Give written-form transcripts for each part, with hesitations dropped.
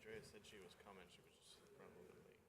Andrea said she was coming. She was just running a little bit late.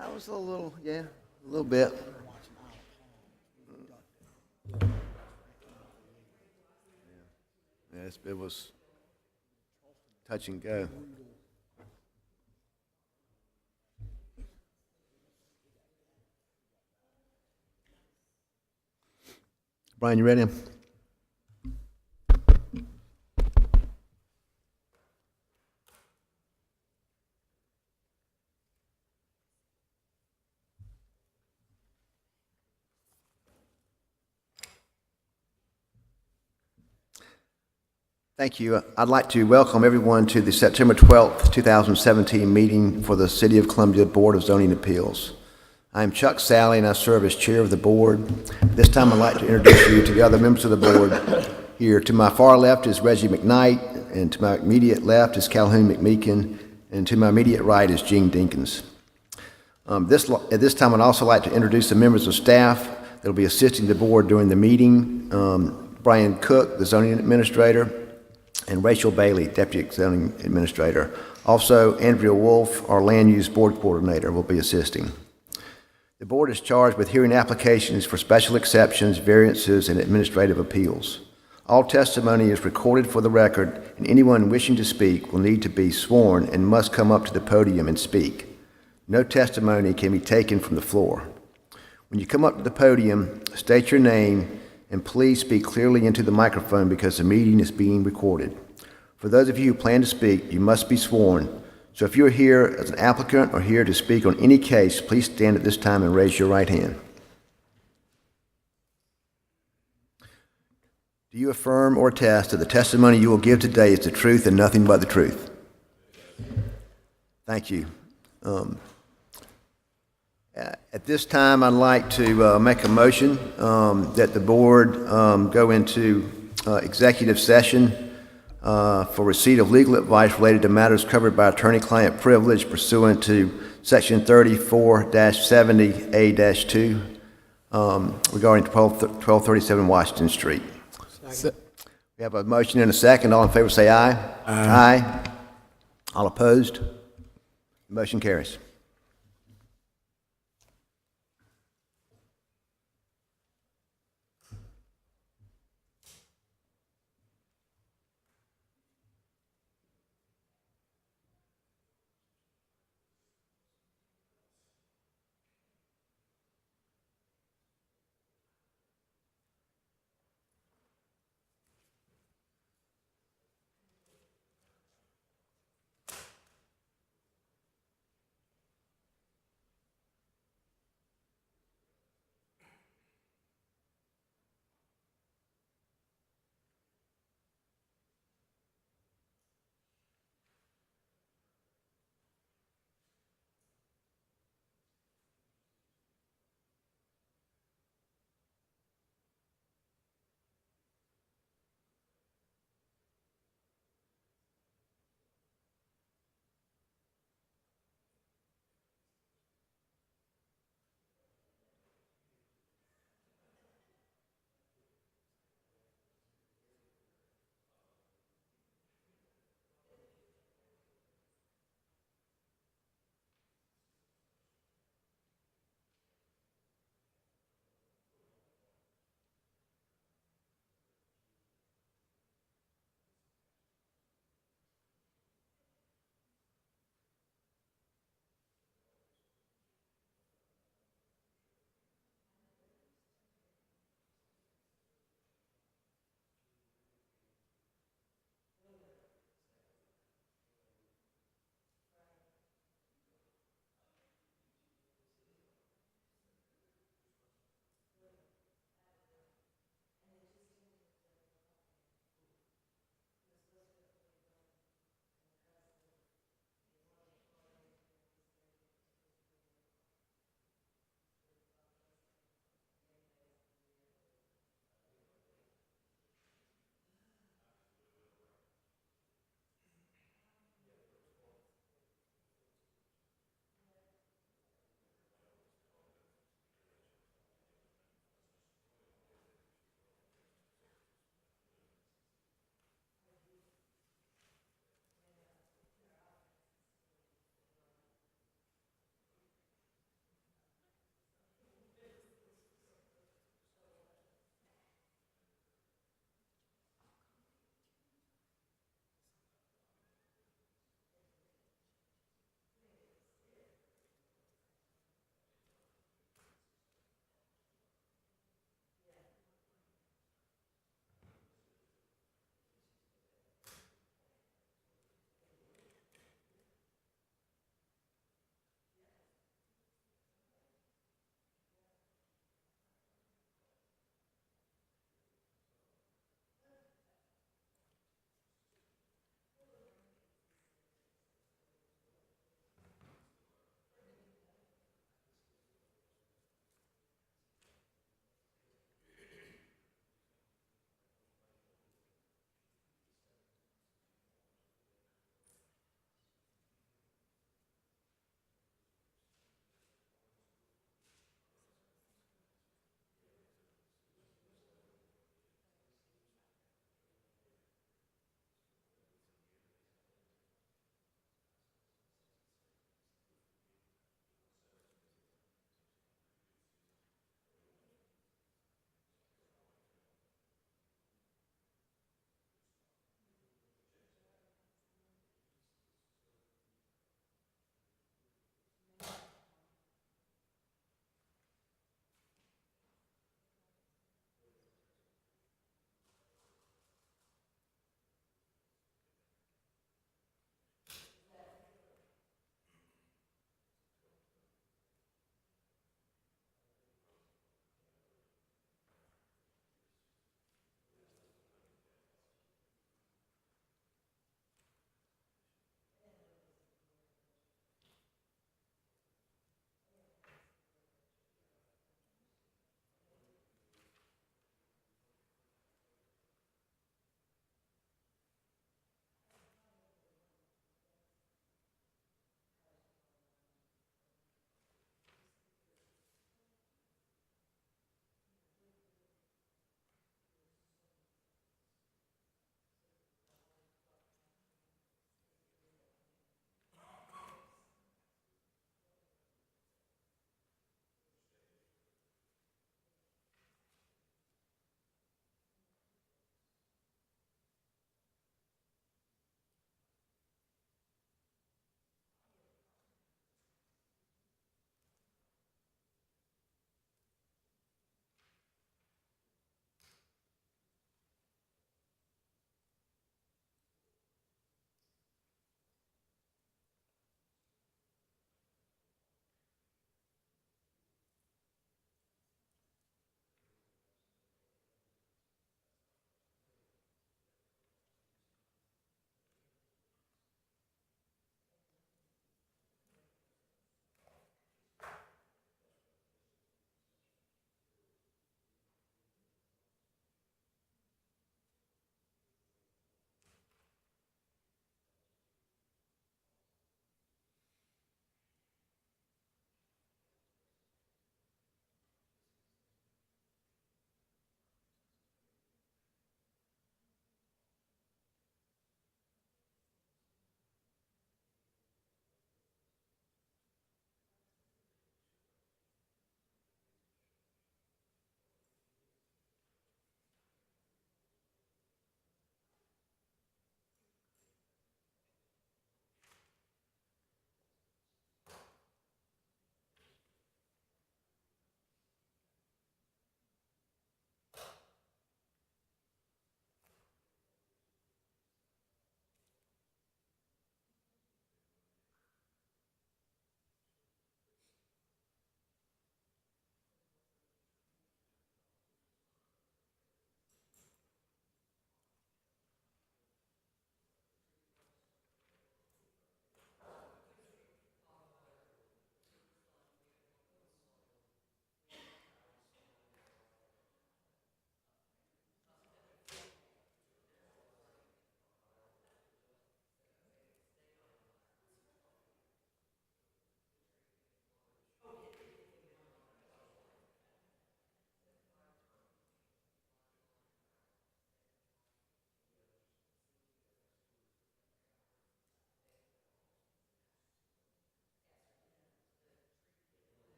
I was a little, yeah, a little bit. Yes, it was touch and go. Brian, you ready? Thank you. I'd like to welcome everyone to the September 12th, 2017 meeting for the City of Columbia Board of Zoning Appeals. I'm Chuck Sally, and I serve as chair of the board. This time, I'd like to introduce you to the other members of the board. Here to my far left is Reggie McKnight, and to my immediate left is Calhoun McMeekin, and to my immediate right is Gene Dinkins. At this time, I'd also like to introduce the members of staff that will be assisting the board during the meeting. Brian Cook, the zoning administrator, and Rachel Bailey, Deputy Zoning Administrator. Also, Andrea Wolf, our Land Use Board Coordinator, will be assisting. The board is charged with hearing applications for special exceptions, variances, and administrative appeals. All testimony is recorded for the record, and anyone wishing to speak will need to be sworn and must come up to the podium and speak. No testimony can be taken from the floor. When you come up to the podium, state your name and please speak clearly into the microphone because the meeting is being recorded. For those of you who plan to speak, you must be sworn. So if you're here as an applicant or here to speak on any case, please stand at this time and raise your right hand. Do you affirm or attest that the testimony you will give today is the truth and nothing but the truth? Thank you. At this time, I'd like to make a motion that the board go into executive session for receipt of legal advice related to matters covered by attorney-client privilege pursuant to Section 34-70A-2 regarding 1237 Washington Street. We have a motion and a second. All in favor say aye. Aye. All opposed? Motion carries.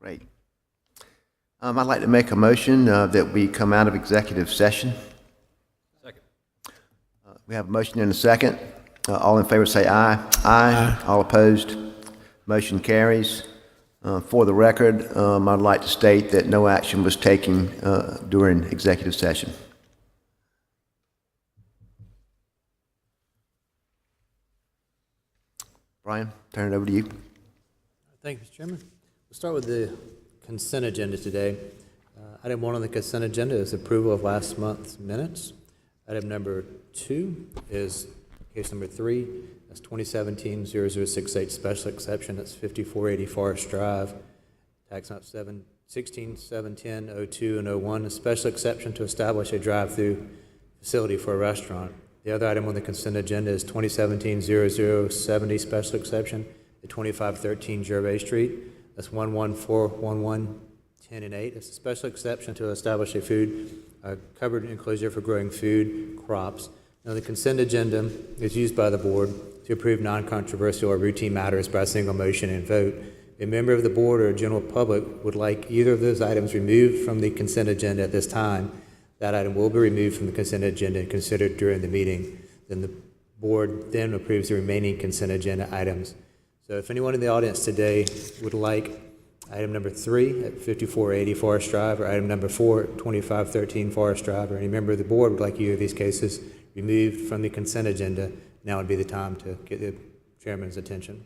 Great. I'd like to make a motion that we come out of executive session. Second. We have a motion and a second. All in favor say aye. Aye. All opposed? Motion carries. For the record, I'd like to state that no action was taken during executive session. Brian, turn it over to you. Thank you, Mr. Chairman. We'll start with the consent agenda today. Item 1 on the consent agenda is approval of last month's minutes. Item number 2 is case number 3. That's 2017-0068 special exception. That's 5480 Forest Drive. Tax map 16, 710, 02, and 01. A special exception to establish a drive-through facility for a restaurant. The other item on the consent agenda is 2017-0070 special exception at 2513 Gervais Street. That's 11411 10 and 8. It's a special exception to establish a food covered enclosure for growing food crops. Now, the consent agenda is used by the board to approve non-controversial or routine matters by a single motion and vote. A member of the board or a general public would like either of those items removed from the consent agenda at this time, that item will be removed from the consent agenda and considered during the meeting. Then the board then approves the remaining consent agenda items. So if anyone in the audience today would like item number 3 at 5480 Forest Drive, or item number 4 at 2513 Forest Drive, or any member of the board would like either of these cases removed from the consent agenda, now would be the time to get the chairman's attention.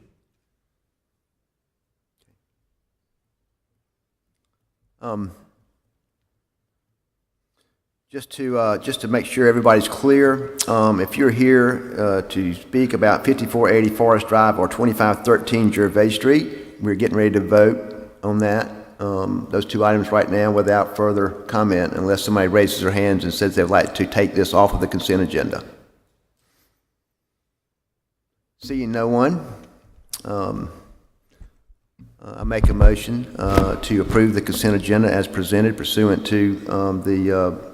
Just to make sure everybody's clear, if you're here to speak about 5480 Forest Drive or 2513 Gervais Street, we're getting ready to vote on that, those two items right now without further comment, unless somebody raises their hands and says they'd like to take this off of the consent agenda. Seeing no one, I make a motion to approve the consent agenda as presented pursuant to the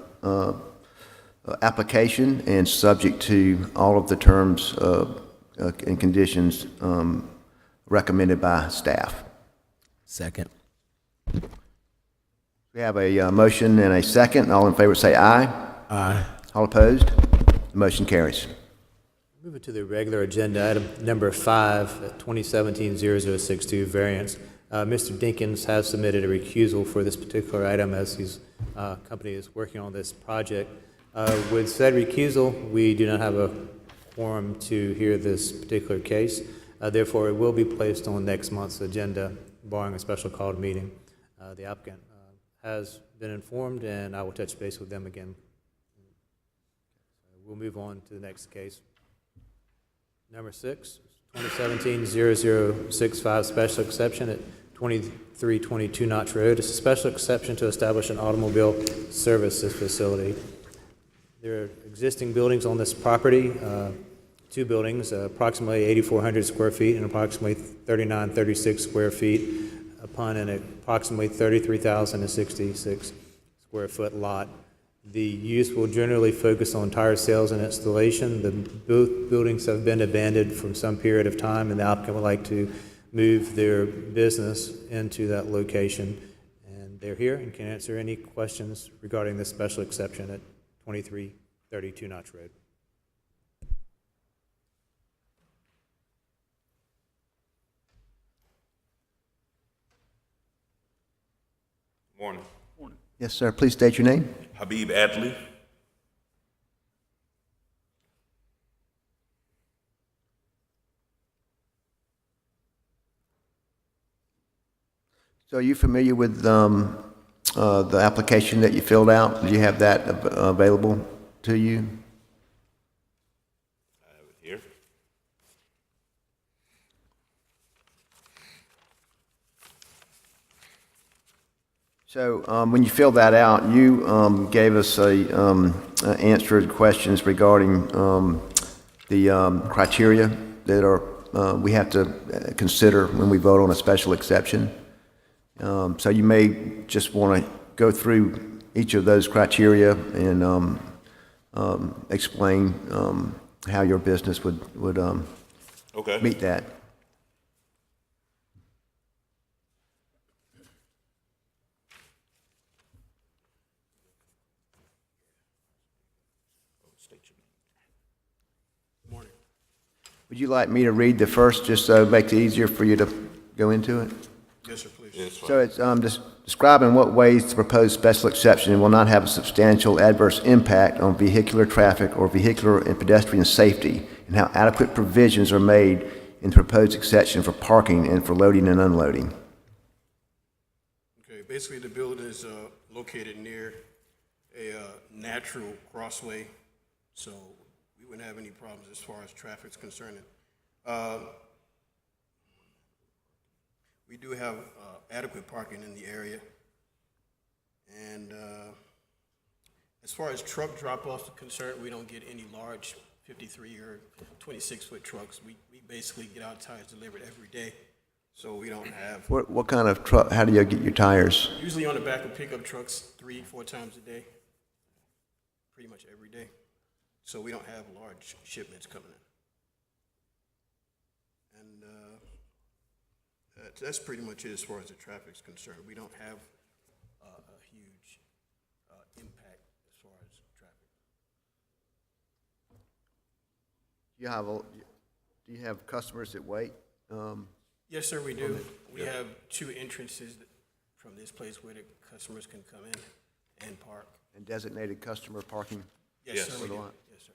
application and subject to all of the terms and conditions recommended by staff. Second. We have a motion and a second. All in favor say aye. Aye. All opposed? The motion carries. Moving to the regular agenda, item number 5, 2017-0062 variance. Mr. Dinkins has submitted a recusal for this particular item as his company is working on this project. With said recusal, we do not have a quorum to hear this particular case. Therefore, it will be placed on next month's agenda, barring a special called meeting. The applicant has been informed, and I will touch base with them again. We'll move on to the next case. Number 6, 2017-0065 special exception at 2322 Notch Road. It's a special exception to establish an automobile services facility. There are existing buildings on this property, 2 buildings, approximately 8,400 square feet and approximately 3,936 square feet upon an approximately 33,066 square foot lot. The use will generally focus on tire sales and installation. Both buildings have been abandoned for some period of time, and the applicant would like to move their business into that location. And they're here and can answer any questions regarding this special exception at 2332 Notch Road. Morning. Yes, sir. Please state your name. Habib Adley. So are you familiar with the application that you filled out? Do you have that available to you? I have it here. So when you filled that out, you gave us answered questions regarding the criteria that are we have to consider when we vote on a special exception. So you may just want to go through each of those criteria and explain how your business would Okay. meet that. state your name. Morning. Would you like me to read the first, just so it makes it easier for you to go into it? Yes, sir, please. Yes, So it's describing what ways the proposed special exception will not have a substantial adverse impact on vehicular traffic or vehicular and pedestrian safety, and how adequate provisions are made in the proposed exception for parking and for loading and unloading. Okay, basically, the building is located near a natural crossway, so we wouldn't have any problems as far as traffic's concerned. We do have adequate parking in the area. And as far as truck drop-offs are concerned, we don't get any large 53 or 26-foot trucks. We basically get our tires delivered every day, so we don't have, What kind of truck, how do you get your tires? usually on the back of pickup trucks 3-4 times a day, pretty much every day. So we don't have large shipments coming in. And that's pretty much it as far as the traffic's concerned. We don't have a huge impact as far as traffic. Do you have customers that wait? Yes, sir, we do. We have 2 entrances from this place where the customers can come in and park. And designated customer parking? Yes, Yes. sir, For we the do. lot. Yes, sir.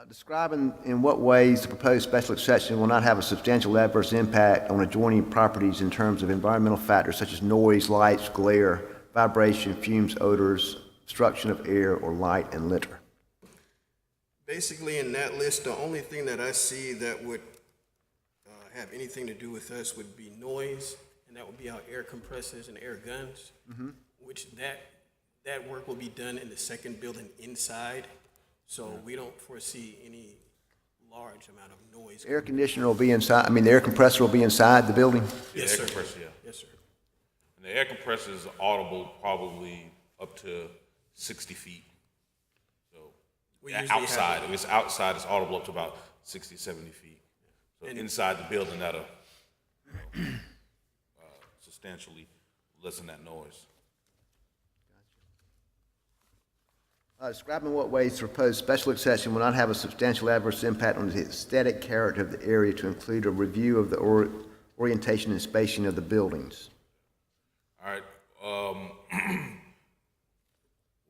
Describing in what ways the proposed special exception will not have a substantial adverse impact on adjoining properties in terms of environmental factors such as noise, lights, glare, vibration, fumes, odors, obstruction of air, or light and litter. Basically, in that list, the only thing that I see that would have anything to do with us would be noise, and that would be our air compressors and air guns, which that work will be done in the second building inside, so we don't foresee any large amount of noise. Air conditioner will be inside, the air compressor will be inside the building? Yes, air sir. compressor, yeah. Yes, sir. And the air compressor is audible probably up to 60 feet. So We usually outside, have- if it's outside, it's audible up to about 60, 70 feet. So inside the building, that'll substantially lessen that noise. Describing what ways the proposed special exception will not have a substantial adverse impact on the aesthetic character of the area to include a review of the orientation and spacing of the buildings. All right.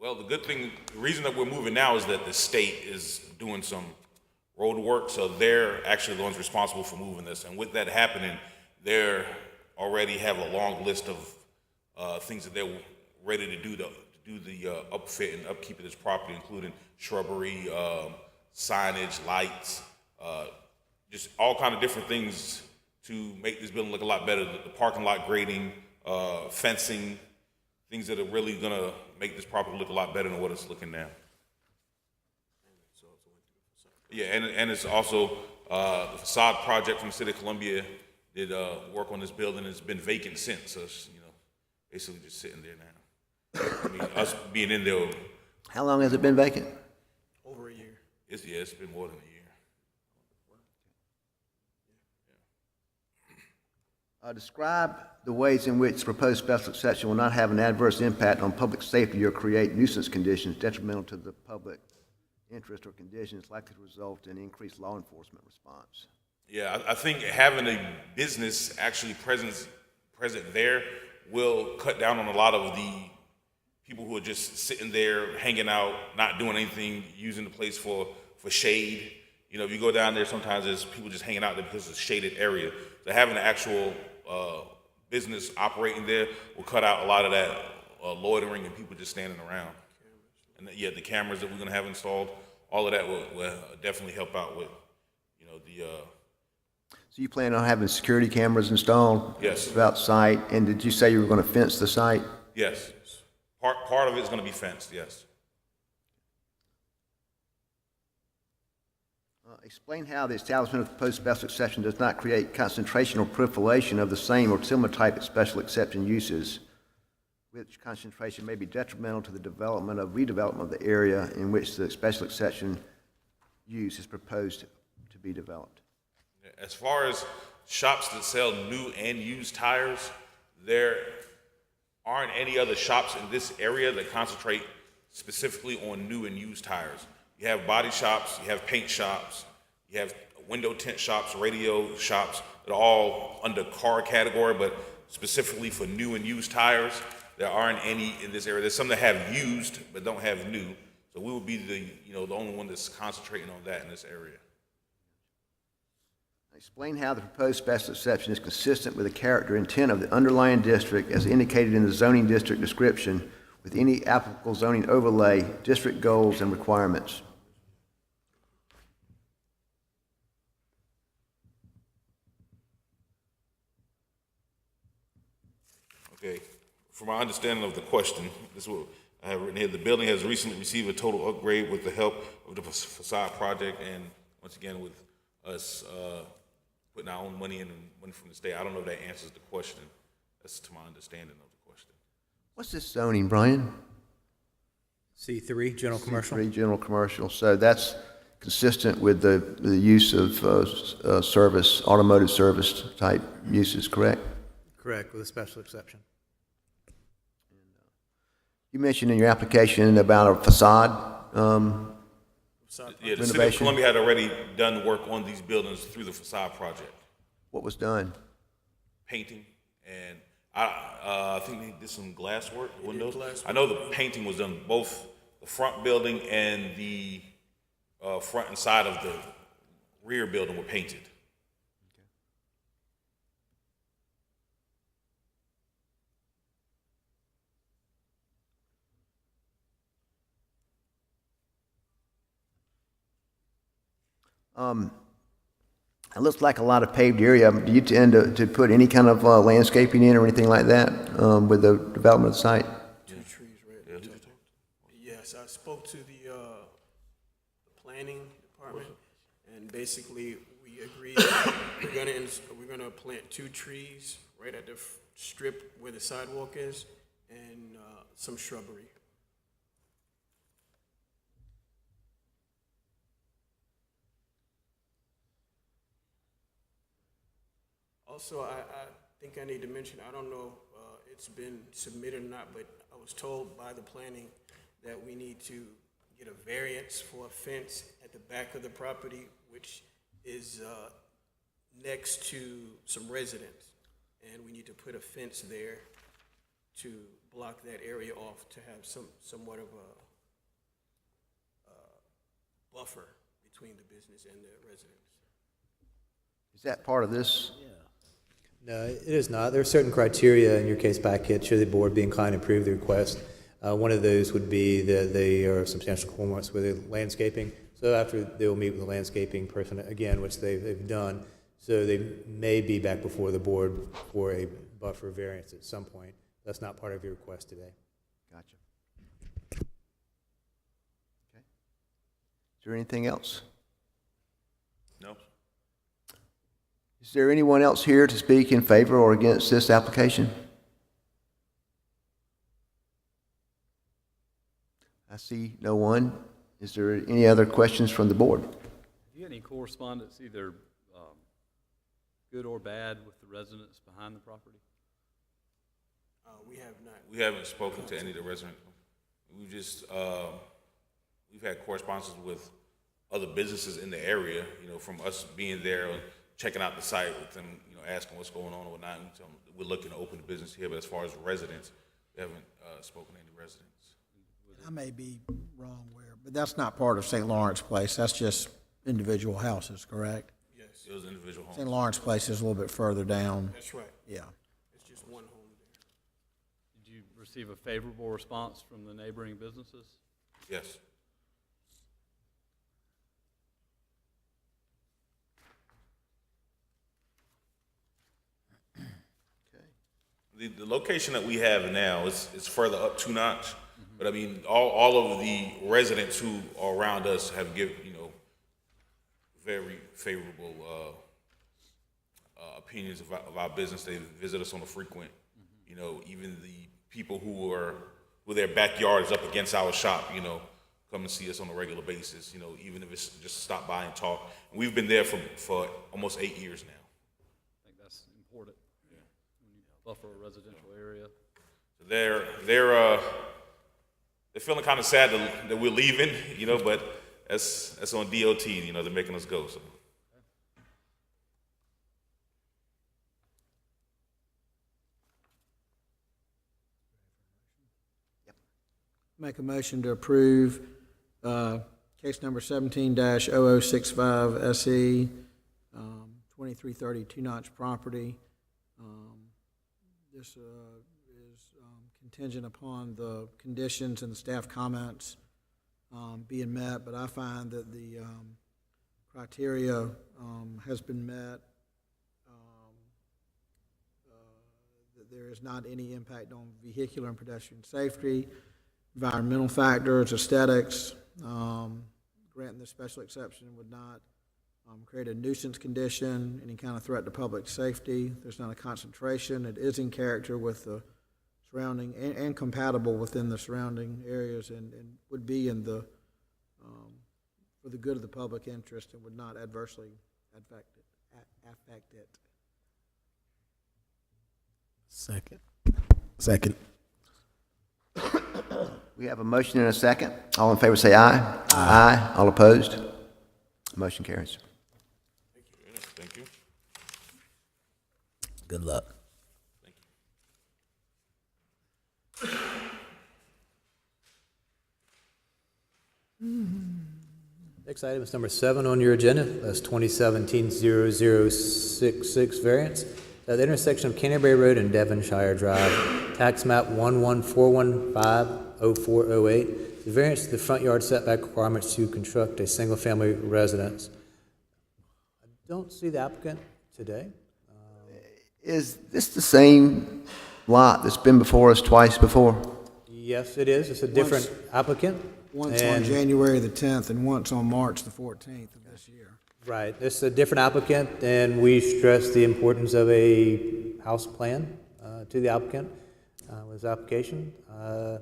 Well, the good thing, the reason that we're moving now is that the state is doing some road work, so they're actually the ones responsible for moving this. And with that happening, they already have a long list of things that they're ready to do the upfit and upkeep of this property, including shrubbery, signage, lights, just all kind of different things to make this building look a lot better. The parking lot grading, fencing, things that are really gonna make this property look a lot better than what it's looking now. Yeah, and it's also the facade project from the city of Columbia did work on this building. It's been vacant since, so it's, basically just sitting there now. Us being in there, How long has it been vacant? Over a year. it's been more than a year. Describe the ways in which the proposed special exception will not have an adverse impact on public safety or create nuisance conditions detrimental to the public interest or conditions likely to result in increased law enforcement response. Yeah, I think having a business actually present there will cut down on a lot of the people who are just sitting there, hanging out, not doing anything, using the place for shade. If you go down there, sometimes there's people just hanging out there because it's a shaded area. So having an actual business operating there will cut out a lot of that loitering and people just standing around. And the cameras that we're gonna have installed, all of that will definitely help out with, the. So you plan on having security cameras installed? Yes. Throughout site, and did you say you were going to fence the site? Yes, part of it is gonna be fenced. Yes. Explain how the establishment of the proposed special exception does not create concentration or proliferation of the same or similar type of special exception uses, which concentration may be detrimental to the redevelopment of the area in which the special exception use is proposed to be developed. As far as shops that sell new and used tires, there aren't any other shops in this area that concentrate specifically on new and used tires. You have body shops, you have paint shops, you have window tint shops, radio shops, that are all under car category, but specifically for new and used tires. There aren't any in this area. There's some that have used but don't have new. So we would be the only one that's concentrating on that in this area. Explain how the proposed special exception is consistent with the character and intent of the underlying district as indicated in the zoning district description with any applicable zoning overlay, district goals, and requirements. Okay, from my understanding of the question, this is what I have written here. The building has recently received a total upgrade with the help of the facade project, and once again with us putting our own money in and money from the state. I don't know if that answers the question. That's to my understanding of the question. What's this zoning, Brian? C3, general commercial? C3 general commercial. So that's consistent with the use of service, automotive service type uses, correct? Correct, with a special exception. You mentioned in your application about a facade. Yeah, the city of Renovation. Columbia had already done work on these buildings through the facade project, What was done? painting, and I think they did some glass work, windows. glass I know the painting was done both the front building and the front and side of the rear building were painted. It looks like a lot of paved area. Do you tend to put any kind of landscaping in or anything like that with the development of the site? Two trees, right? Yes, I spoke to the planning department, and basically we agreed that we're gonna plant 2 trees right at the strip where the sidewalk is, and some shrubbery. Also, I think I need to mention, I don't know if it's been submitted or not, but I was told by the planning that we need to get a variance for a fence at the back of the property, which is next to some residents. And we need to put a fence there to block that area off, to have somewhat of a buffer between the business and the residents. Is that part of this? No, it is not. There are certain criteria in your case packet, should the board be inclined to approve the request. One of those would be that they are substantial conformance with the landscaping. So after they will meet with the landscaping person again, which they've done, so they may be back before the board for a buffer variance at some point. That's not part of your request today. Gotcha. Okay. Is there anything else? No? Is there anyone else here to speak in favor or against this application? I see no one. Is there any other questions from the board? Have you had any correspondence, either good or bad, with the residents behind the property? We have not. We haven't spoken to any of the residents. We've just, we've had correspondences with other businesses in the area, from us being there, checking out the site with them, asking what's going on or whatnot. And tell them we're looking to open the business here, but as far as residents, we haven't spoken to any residents. I may be wrong but that's not part of St. Lawrence Place. That's just individual houses, correct? Yes, It was individual St. homes. Lawrence Place is a little bit further down. that's right. Yeah. It's just one home there. Did you receive a favorable response from the neighboring businesses? Yes. The location that we have now is further up 2 notch, but I mean, all of the residents who are around us have given, very favorable opinions of our business. They visit us on a frequent, even the people who their backyard is up against our shop, come and see us on a regular basis, even if it's just stop by and talk. And we've been there for almost 8 years now. I think that's important. When you buffer a residential area. They're feeling kind of sad that we're leaving, you know, but that's on DOT, you know, they're making us go, so. Make a motion to approve case number 17-0065 SE, 2330 Two Notch property. This is contingent upon the conditions and the staff comments being met, but I find that the criteria has been met, that there is not any impact on vehicular and pedestrian safety, environmental factors, aesthetics. Granting the special exception would not create a nuisance condition, any kind of threat to public safety. There's not a concentration. It is in character with the surrounding and compatible within the surrounding areas, and would be in the for the good of the public interest and would not adversely affect it. Second. We have a motion and a second. All in favor say aye. Aye. All opposed? Motion carries. Thank you. Good luck. Next item is number 7 on your agenda. That's 2017-0066 variance. At the intersection of Canterbury Road and Devonshire Drive, tax map 114150408. The variance to the front yard setback requirements to construct a single-family residence. I don't see the applicant today. Is this the same lot that's been before us twice before? Yes, it is. It's a different applicant. Once on And- January the 10th and once on March the 14th of this year. Right, it's a different applicant, and we stress the importance of a house plan to the applicant with his application.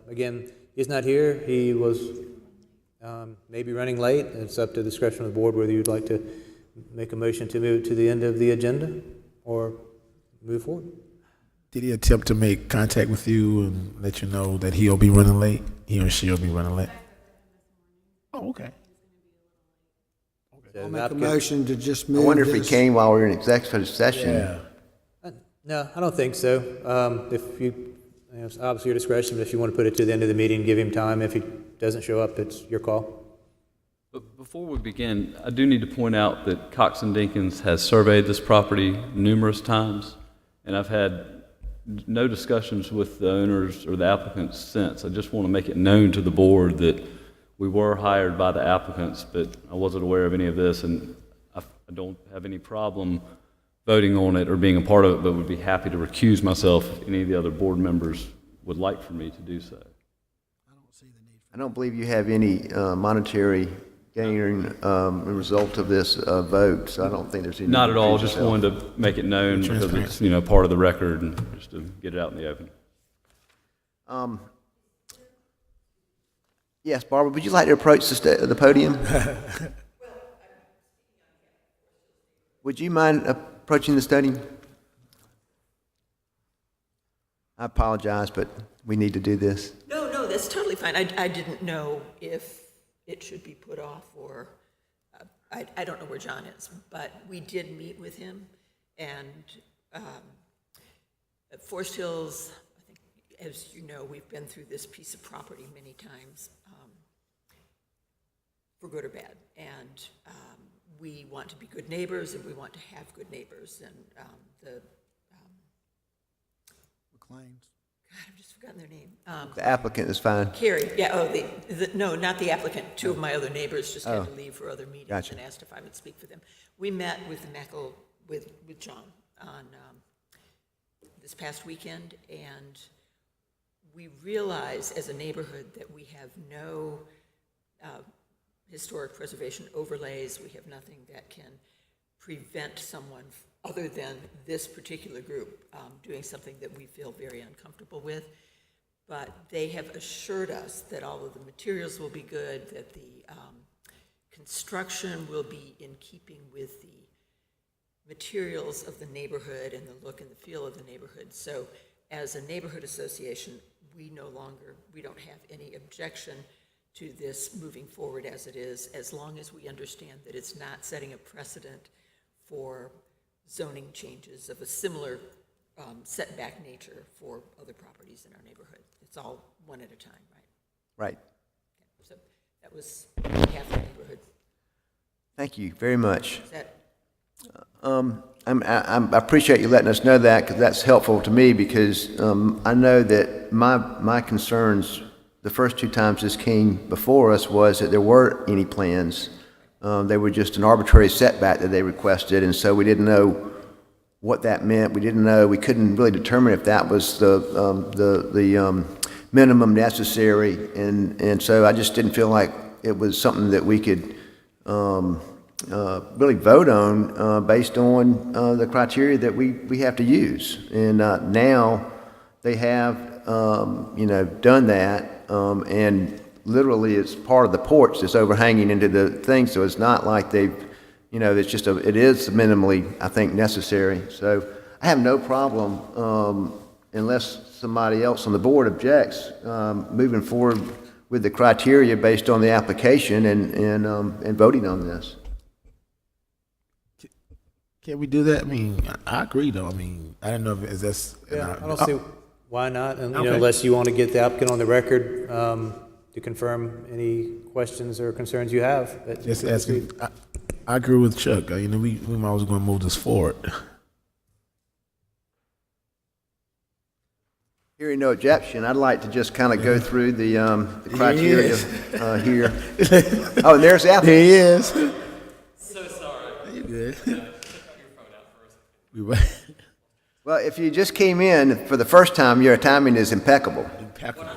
Again, he's not here, he was maybe running late. It's up to the discretion of the board whether you'd like to make a motion to move to the end of the agenda or move forward. Did he attempt to make contact with you and let you know that he'll be running late? He or she'll be running late? Oh, okay. So I'll the make a applicant- motion to just I move wonder if he this. came while we were in executive session. Yeah. No, I don't think so. If you, it's obviously your discretion, but if you want to put it to the end of the meeting, give him time. If he doesn't show up, it's your call. But before we begin, I do need to point out that Cox and Dinkins has surveyed this property numerous times, and I've had no discussions with the owners or the applicants since. I just want to make it known to the board that we were hired by the applicants, but I wasn't aware of any of this, and I don't have any problem voting on it or being a part of it, but would be happy to recuse myself if any of the other board members would like for me to do so. I don't believe you have any monetary gain result of this vote, so I don't think there's any. Not at all, recuse just yourself. wanted to make it known because it's, Transparency. part of the record and just to get it out in the open. Yes, Barbara, would you like to approach the podium? Would you mind approaching the podium? I apologize, but we need to do this. No, that's totally fine. I didn't know if it should be put off or, I don't know where John is, but we did meet with him. And at Forest Hills, I think, as you know, we've been through this piece of property many times, for good or bad. And we want to be good neighbors, and we want to have good neighbors. And the McLean's. God, I've just forgotten their name. The applicant is fine. Carrie, yeah, no, not the applicant. Two of my other neighbors just had to leave for other meetings Gotcha. and asked if I would speak for them. We met with with John on this past weekend, and we realize as a neighborhood that we have no historic preservation overlays. We have nothing that can prevent someone other than this particular group doing something that we feel very uncomfortable with. But they have assured us that all of the materials will be good, that the construction will be in keeping with the materials of the neighborhood and the look and the feel of the neighborhood. So as a neighborhood association, we don't have any objection to this moving forward as it is, as long as we understand that it's not setting a precedent for zoning changes of a similar setback nature for other properties in our neighborhood. It's all one at a time, right? Right. So that was half the neighborhood. Thank you very much. Is that, I appreciate you letting us know that, because that's helpful to me, because I know that my concerns, the first two times this came before us, was that there weren't any plans. They were just an arbitrary setback that they requested, and so we didn't know what that meant. We couldn't really determine if that was the minimum necessary, and so I just didn't feel like it was something that we could really vote on based on the criteria that we have to use. And now they have, done that, and literally it's part of the porch that's overhanging into the thing, so it's not like they've, it's just it is minimally, I think, necessary. So I have no problem, unless somebody else on the board objects, moving forward with the criteria based on the application and voting on this. Can we do that? I mean, I agree though. I mean, I don't know if that's. Yeah, I don't see why not, and, Okay. unless you want to get the applicant on the record to confirm any questions or concerns you have. but Just you can asking. proceed. I agree with Chuck. We might as well move this forward. Hearing no objection, I'd like to just kind of go through the criteria here. Oh, and there's the applicant. There he is. So sorry. You good? Check out your phone out first. We were Well, if you just came in for the first time, your timing is impeccable. impeccable.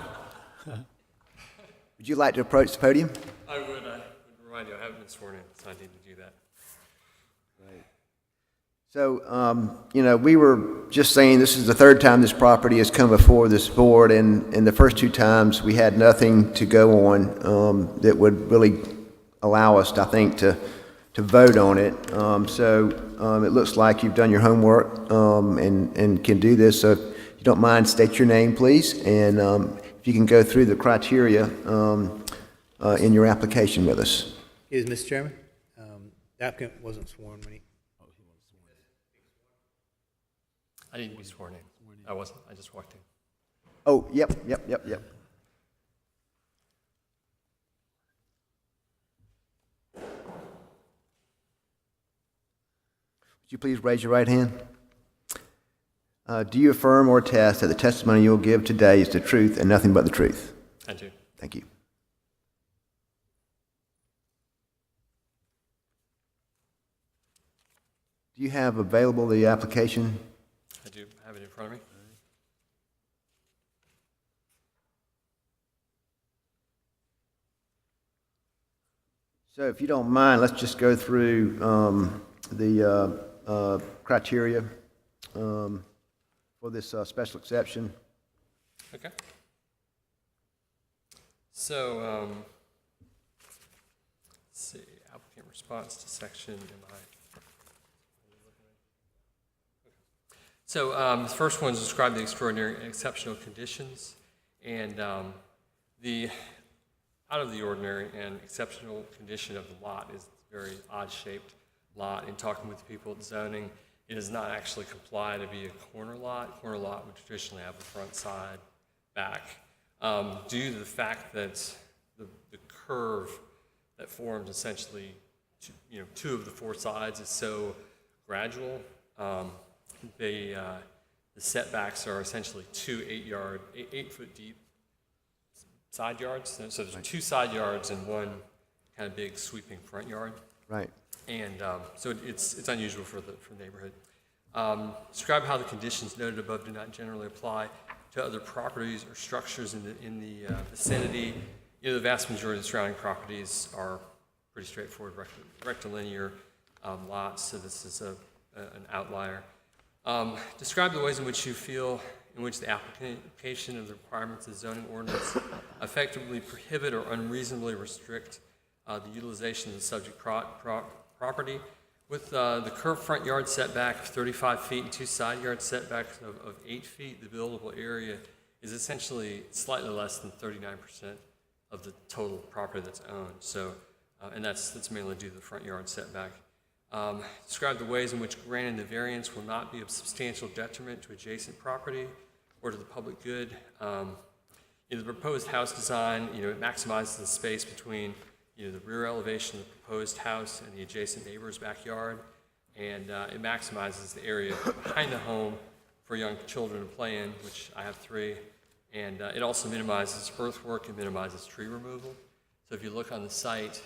Would you like to approach the podium? I would remind you, I haven't been sworn in, so I need to do that. So, we were just saying this is the third time this property has come before this board, and the first two times we had nothing to go on that would really allow us, I think, to vote on it. It looks like you've done your homework and can do this. So if you don't mind, state your name, please, and if you can go through the criteria in your application with us. Excuse me, Mr. Chairman, the applicant wasn't sworn when he. I didn't be sworn in. I wasn't, I just walked in. Oh, yep. Would you please raise your right hand? Do you affirm or attest that the testimony you will give today is the truth and nothing but the truth? I do. Thank you. Do you have available the application? I do have it in front of me. So if you don't mind, let's just go through the criteria for this special exception. Okay. So, let's see, applicant response to section, So, the first one is describe the extraordinary and exceptional conditions, and the out of the ordinary and exceptional condition of the lot is a very odd-shaped lot. In talking with people at zoning, it does not actually comply to be a corner lot. Corner lot would traditionally have a front, side, back. Due to the fact that the curve that forms essentially two of the four sides is so gradual, the setbacks are essentially two 8 foot deep side yards. So there's two side yards and one kind of big sweeping front yard. Right. And so it's unusual for the neighborhood. Describe how the conditions noted above do not generally apply to other properties or structures in the vicinity. The vast majority of the surrounding properties are pretty straightforward rectilinear lots, so this is an outlier. Describe the ways in which you feel in which the application of the requirements of the zoning ordinance effectively prohibit or unreasonably restrict the utilization of the subject property, With the current front yard setback of 35 feet and two side yard setbacks of 8 feet, the buildable area is essentially slightly less than 39% of the total property that's owned. So, and that's mainly due to the front yard setback. Describe the ways in which granting the variance will not be of substantial detriment to adjacent property or to the public good. In the proposed house design, it maximizes the space between the rear elevation of the proposed house and the adjacent neighbor's backyard, and it maximizes the area behind the home for young children to play in, which I have 3, and it also minimizes earthwork and minimizes tree removal. So if you look on the site,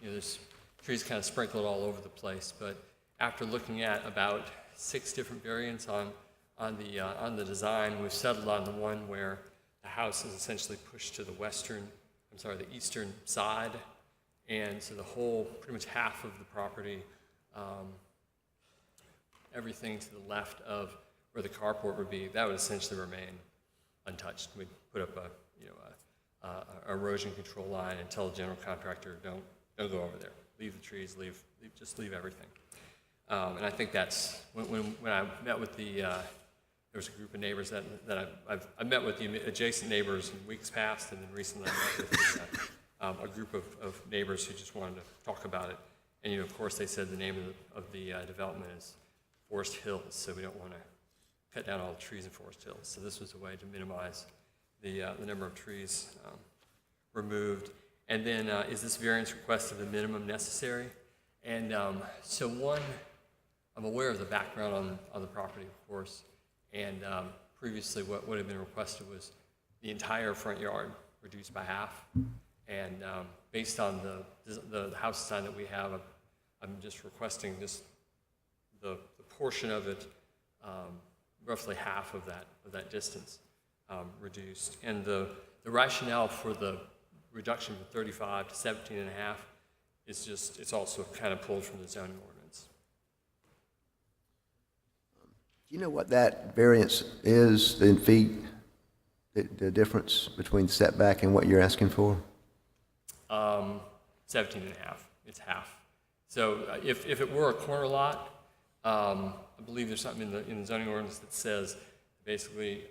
there's trees kind of sprinkled all over the place, but after looking at about 6 different variants on the design, we've settled on the one where the house is essentially pushed to the the eastern side, and so the whole, pretty much half of the property, everything to the left of where the carport would be, that would essentially remain untouched. We'd put up a erosion control line and tell the general contractor, don't go over there. Leave the trees, just leave everything. And I think that's, when I met with there was a group of neighbors that I met with the adjacent neighbors in weeks past, and then recently I met with a group of neighbors who just wanted to talk about it. And of course, they said the name of the development is Forest Hills, so we don't want to cut down all the trees in Forest Hills. So this was a way to minimize the number of trees removed. And then, is this variance request of the minimum necessary? And so one, I'm aware of the background on the property, of course. And previously, what would have been requested was the entire front yard reduced by half. And based on the house design that we have, I'm just requesting just the portion of it, roughly half of that distance reduced. And the rationale for the reduction from 35 to 17 and a half is just, it's also kind of pulled from the zoning ordinance. Do you know what that variance is in feet, the difference between setback and what you're asking for? 17 and a half, it's half. So if it were a corner lot, I believe there's something in the zoning ordinance that says basically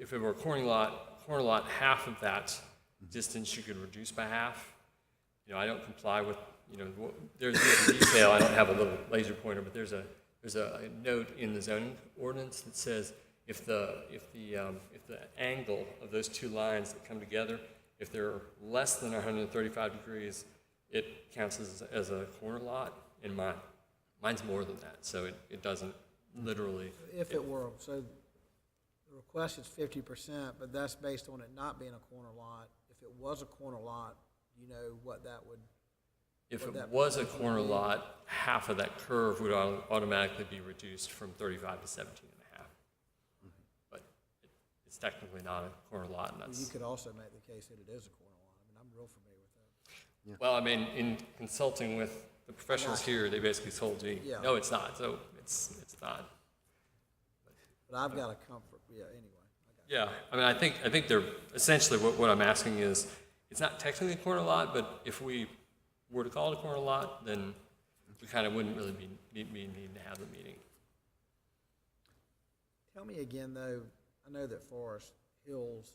if it were a corner lot, half of that distance you could reduce by half. I don't comply with, there's a detail, I don't have a little laser pointer, but there's a note in the zoning ordinance that says if the angle of those two lines that come together, if they're less than 135 degrees, it counts as a corner lot, and mine's more than that, so it doesn't literally. If it were, so the request is 50%, but that's based on it not being a corner lot. If it was a corner lot, what that would. If it was a corner lot, half of that curve would automatically be reduced from 35 to 17 and a half. But it's technically not a corner lot, and that's. You could also make the case that it is a corner lot. I'm real familiar with that. Well, in consulting with the professionals here, they basically told me, no, it's not. So it's not. But I've got a comfort. Yeah. Anyway. Yeah. I think they're essentially what I'm asking is, it's not technically a corner lot, but if we were to call it a corner lot, then we kind of wouldn't really be needing to have the meeting. Tell me again, though. I know that Forest Hills,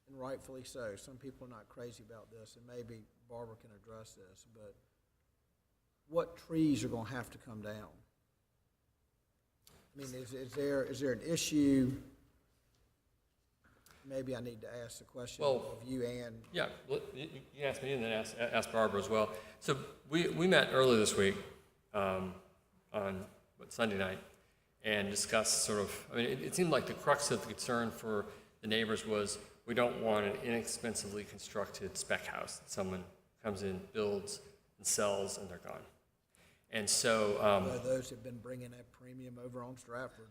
and rightfully so, some people are not crazy about this, and maybe Barbara can address this, but what trees are going to have to come down? Is there an issue? Maybe I need to ask the question of you and. Yeah, you can ask me and then ask Barbara as well. So we met earlier this week on Sunday night and discussed sort of, it seemed like the crux of the concern for the neighbors was we don't want an inexpensively constructed spec house that someone comes in, builds, and sells, and they're gone. And so. Those have been bringing that premium over on Stratford.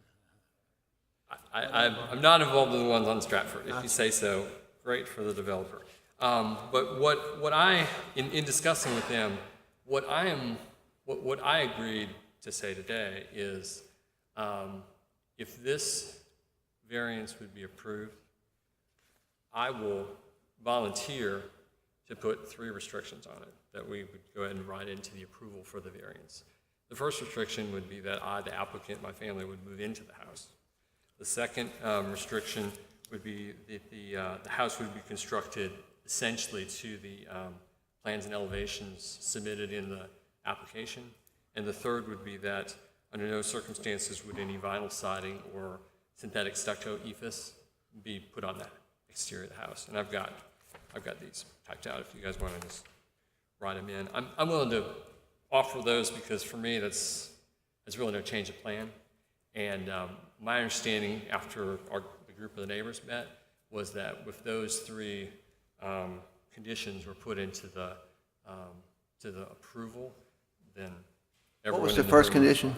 I'm not involved in the ones on Stratford. If you say so, great for the developer. But what I, in discussing with them, what I agreed to say today is, if this variance would be approved, I will volunteer to put 3 restrictions on it. that we would go ahead and write into the approval for the variance. The first restriction would be that I, the applicant, my family, would move into the house. The second restriction would be that the house would be constructed essentially to the plans and elevations submitted in the application. And the third would be that under no circumstances would any vinyl siding or synthetic stucco ephes be put on the exterior of the house. And I've got these typed out if you guys want to just write them in. I'm willing to offer those because for me that's really no change of plan. And my understanding after the group of the neighbors met was that with those three conditions were put into the approval, then everyone. What was in the first room- condition?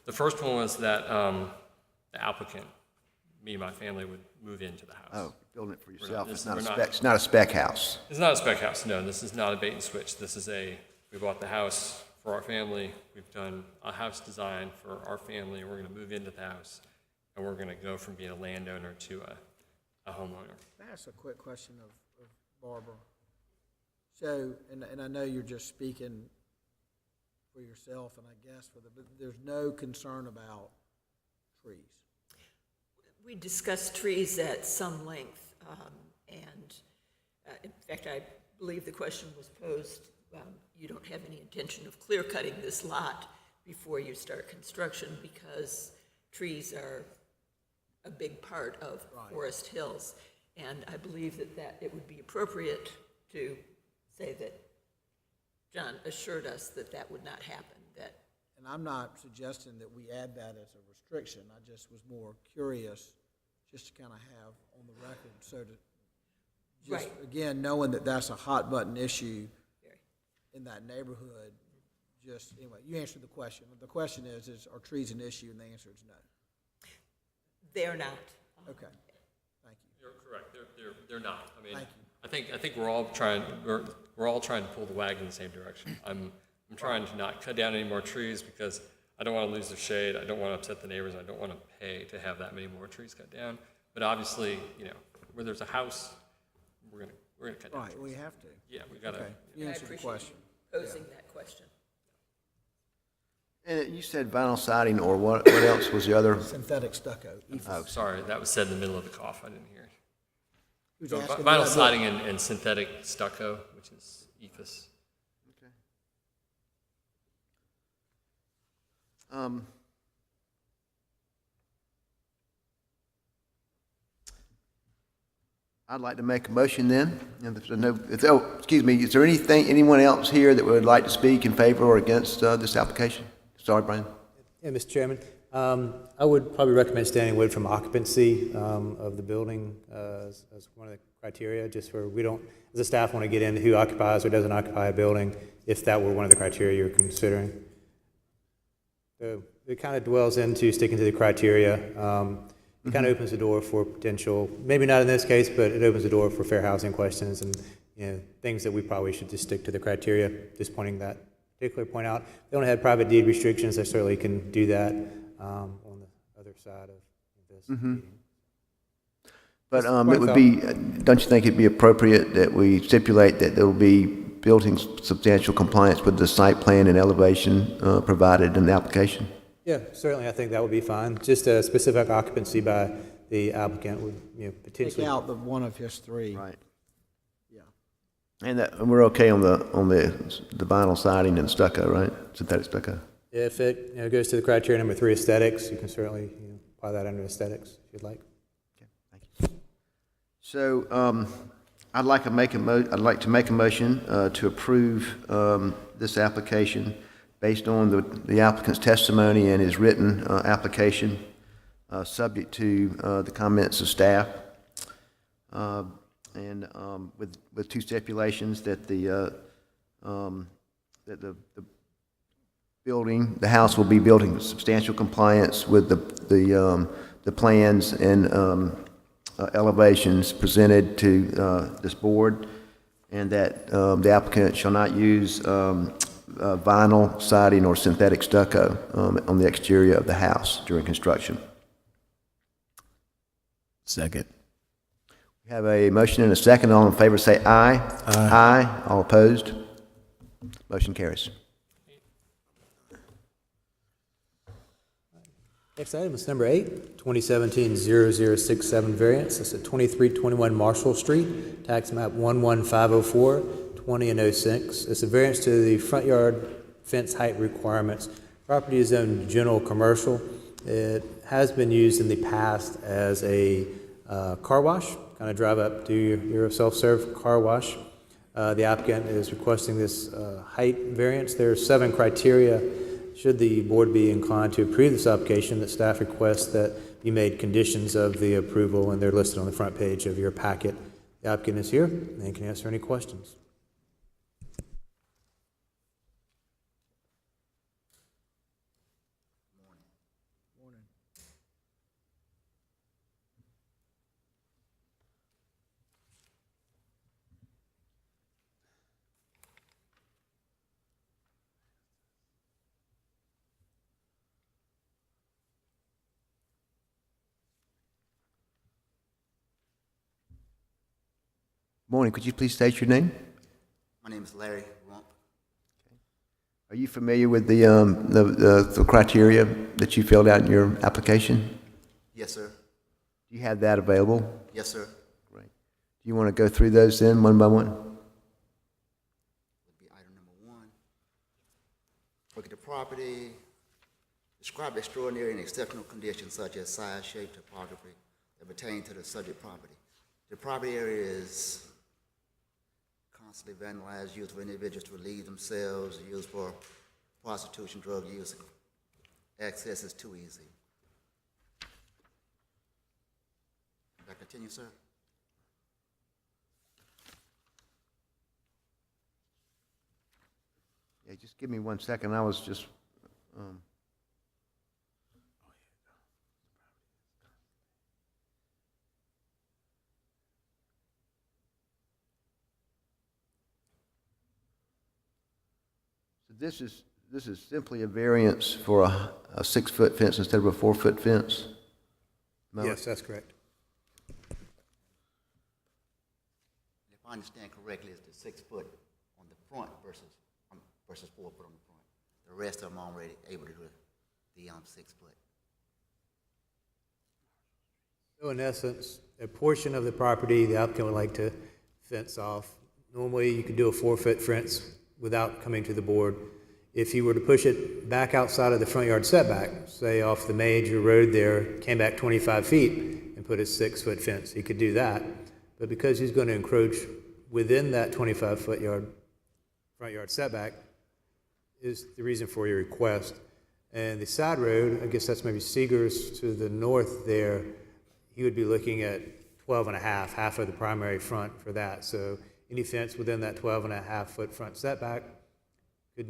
The first one was that the applicant, me and my family, would move into the house. Oh, building it for yourself. this- It's not a we're not- spec, it's not a spec house. It's not a spec house, no. This is not a bait and switch. This is we bought the house for our family. We've done a house design for our family. We're going to move into the house, and we're going to go from being a landowner to a homeowner. Can I ask a quick question of Barbara? So, and I know you're just speaking for yourself and I guess but there's no concern about trees. We discussed trees at some length, and in fact, I believe the question was posed, you don't have any intention of clear-cutting this lot before you start construction because trees are a big part of Forest Hills. And I believe that it would be appropriate to say that John assured us that that would not happen, that And I'm not suggesting that we add that as a restriction. I just was more curious just to kind of have on the record. So to just, Right. again, knowing that that's a hot button issue in that neighborhood, just, anyway, you answered the question. The question is are trees an issue? And the answer is no. they're not. Okay, thank you. You're correct. They're not. I mean, Thank I think we're all trying to pull the wagon in the same direction. I'm trying to not cut down any more trees because I don't want to lose their shade. I don't want to upset the neighbors. I don't want to pay to have that many more trees cut down. But obviously, where there's a house, we're gonna cut down. Right, trees. we have to. Yeah, we gotta. Okay, you And I answered the appreciate question. you posing that question. And you said vinyl siding, or what else was the other? Synthetic stucco. Sorry, that was said in the middle of the cough. I didn't hear it. Who's So asking vinyl that? siding and synthetic stucco, which is ephes. I'd like to make a motion then. And if there's no, excuse me, is there anyone else here that would like to speak in favor or against this application? Sorry, Brian. Yeah, Mr. Chairman, I would probably recommend staying away from occupancy of the building as one of the criteria, just for we don't, as a staff, want to get into who occupies or doesn't occupy a building, if that were one of the criteria you're considering. So it kind of dwells into sticking to the criteria. It kind of opens the door for potential, maybe not in this case, but it opens the door for fair housing questions and things that we probably should just stick to the criteria. Just pointing that particular point out. They don't have private deed restrictions. They certainly can do that on the other side of this. meeting. But it would be, don't you think it'd be appropriate that we stipulate that there will be building substantial compliance with the site plan and elevation provided in the application? Yeah, certainly. I think that would be fine. Just a specific occupancy by the applicant would potentially. Take out the one of his three. Right. Yeah. And we're okay on the vinyl siding and stucco, right? Synthetic stucco. If it goes to the criteria number 3, aesthetics, you can certainly apply that under aesthetics if you'd like. Thank you. So I'd like to make a motion to approve this application based on the applicant's testimony and his written application, subject to the comments of staff, and with two stipulations that the building, the house will be built in substantial compliance with the plans and elevations presented to this board, and that the applicant shall not use vinyl siding or synthetic stucco on the exterior of the house during construction. Second. We have a motion and a second. All in favor say aye. Aye. All opposed? Motion carries. Next item is number 8, 2017-0067 variance. It's at 2321 Marshall Street, tax map 11504, 20 and 06. It's a variance to the front yard fence height requirements. Property is zoned general commercial. It has been used in the past as a car wash, kind of drive up, do your self-serve car wash. The applicant is requesting this height variance. There are 7 criteria. Should the board be inclined to approve this application, that staff requests that be made conditions of the approval, and they're listed on the front page of your packet. The applicant is here and can answer any questions. Morning, could you please state your name? My name is Larry Rump. Are you familiar with the criteria that you filled out in your application? Yes, sir. Do you have that available? Yes, sir. Great. Do you want to go through those then, one by one? Would be item number 1. Look at the property. Describe extraordinary and exceptional conditions such as size, shape, topography that pertain to the subject property. The property area is constantly vandalized, used for individuals to relieve themselves, used for prostitution, drug use. Access is too easy. Can I continue, sir? Yeah, just give me 1 second. I was just, This is simply a variance for a 6-foot fence instead of a 4-foot fence? Am I right? Yes, that's correct. If I understand correctly, it's the 6 foot on the front versus 4 foot on the front. The rest of them already able to do the 6 foot. So in essence, a portion of the property the applicant would like to fence off. Normally, you could do a 4-foot fence without coming to the board. If you were to push it back outside of the front yard setback, say off the major road there, came back 25 feet and put a 6-foot fence, he could do that. But because he's going to encroach within that 25-foot front yard setback is the reason for your request. And the side road, I guess that's maybe Seegers to the north there, he would be looking at 12 and a half of the primary front for that. So any fence within that 12 and a half foot front setback could